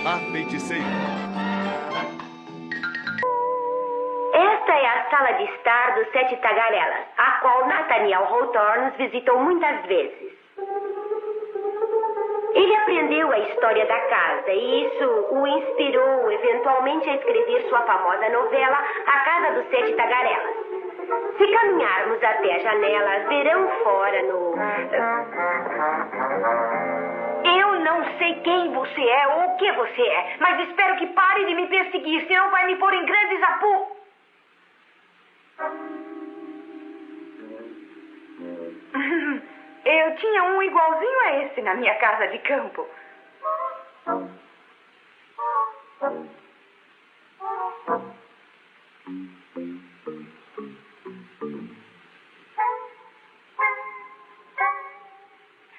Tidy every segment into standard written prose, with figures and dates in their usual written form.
A feiticeira. Esta é a sala de estar dos 7 tagarelas, a qual Nathaniel Hawthorne visitou muitas vezes. Ele aprendeu a história da casa e isso o inspirou eventualmente a escrever sua famosa novela A Casa dos 7 Tagarelas. Se caminharmos até a janela, verão fora no... Eu não sei quem você é ou o que você é, mas espero que pare de me perseguir, senão vai me pôr em grandes apuros. Eu tinha um igualzinho a esse na minha casa de campo.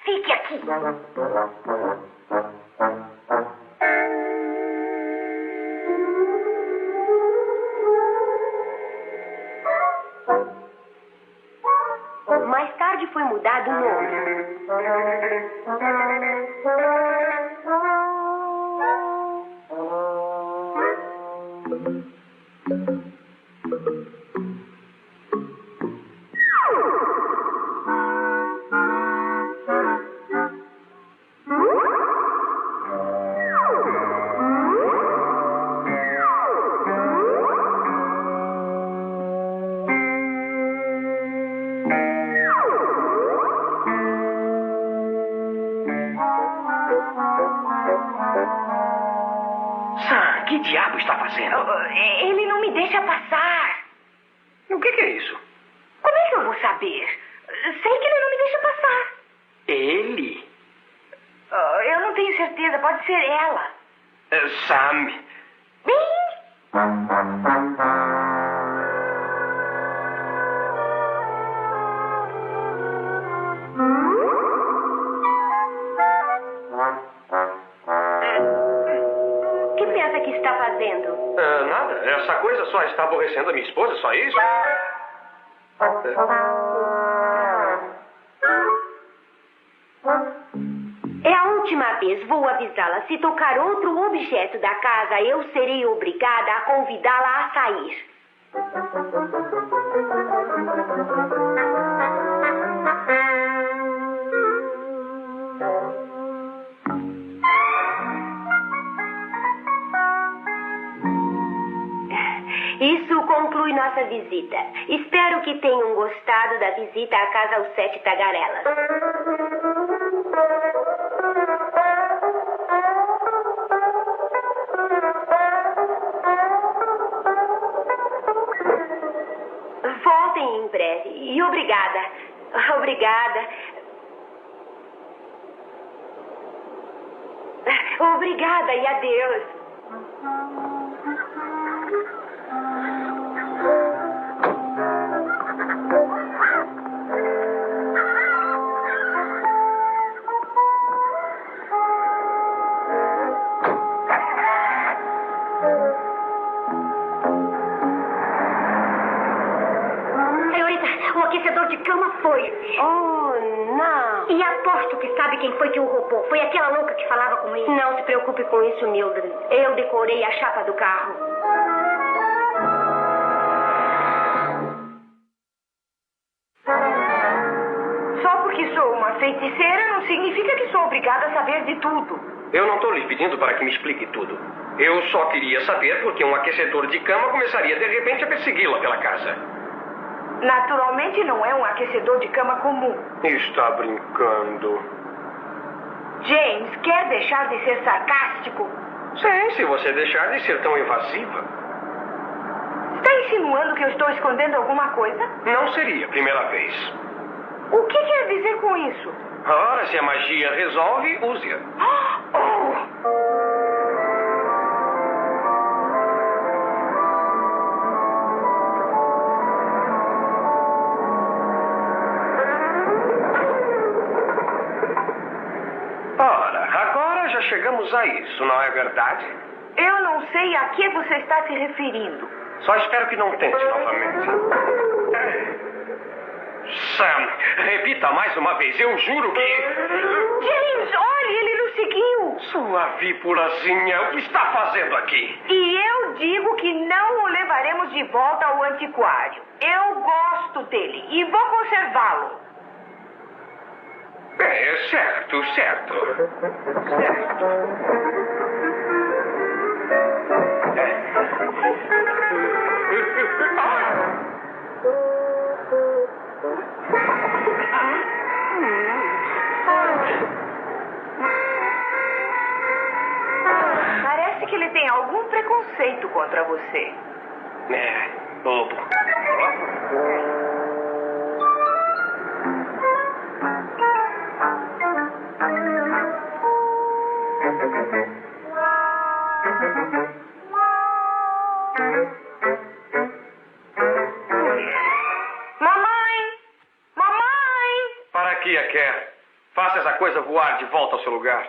Fique aqui. Mais tarde foi mudado o nome. Sam, que diabo está fazendo? Ele não me deixa passar. O que é isso? Como é que eu vou saber? Sei que ele não me deixa passar. Ele? Eu não tenho certeza, pode ser ela. Sam. O que pensa que está fazendo? Nada. Essa coisa só está aborrecendo a minha esposa, só isso? É a última vez, vou avisá-la. Se tocar outro objeto da casa, eu serei obrigada a convidá-la a sair. Isso conclui nossa visita. Espero que tenham gostado da visita à casa aos 7 tagarelas. Voltem em breve. E obrigada. Obrigada. Obrigada e adeus. O aquecedor de cama foi. Oh, não. E aposto que sabe quem foi que o roubou. Foi aquela louca que falava com ele. Não se preocupe com isso, Mildred. Eu decorei a chapa do carro. Só porque sou uma feiticeira não significa que sou obrigada a saber de tudo. Eu não estou lhe pedindo para que me explique tudo. Eu só queria saber por que um aquecedor de cama começaria de repente a persegui-la pela casa. Naturalmente não é um aquecedor de cama comum. Está brincando. James, quer deixar de ser sarcástico? Sim, se você deixar de ser tão evasiva. Está insinuando que eu estou escondendo alguma coisa? Não seria a primeira vez. O que quer dizer com isso? Ora, se a magia resolve, use-a. Oh! Chegamos a isso, não é verdade? Eu não sei a que você está se referindo. Só espero que não tente novamente. Sam, repita mais uma vez. Eu juro que... James, olhe, ele nos seguiu. Sua víborazinha, o que está fazendo aqui? E eu digo que não o levaremos de volta ao antiquário. Eu gosto dele e vou conservá-lo. Certo. Parece que ele tem algum preconceito contra você. Bobo. Mamãe! Para que a quer? Faça essa coisa voar de volta ao seu lugar.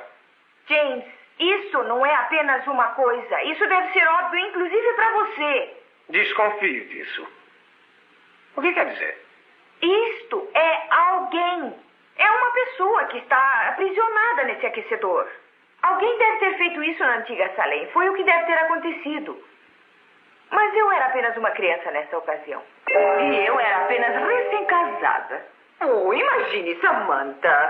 James, isso não é apenas uma coisa. Isso deve ser óbvio, inclusive para você. Desconfio disso. O que quer dizer? Isto é alguém. É uma pessoa que está aprisionada nesse aquecedor. Alguém deve ter feito isso na antiga Salem. Foi o que deve ter acontecido. Mas eu era apenas uma criança nessa ocasião. E eu era apenas recém-casada. Oh, imagine, Samantha.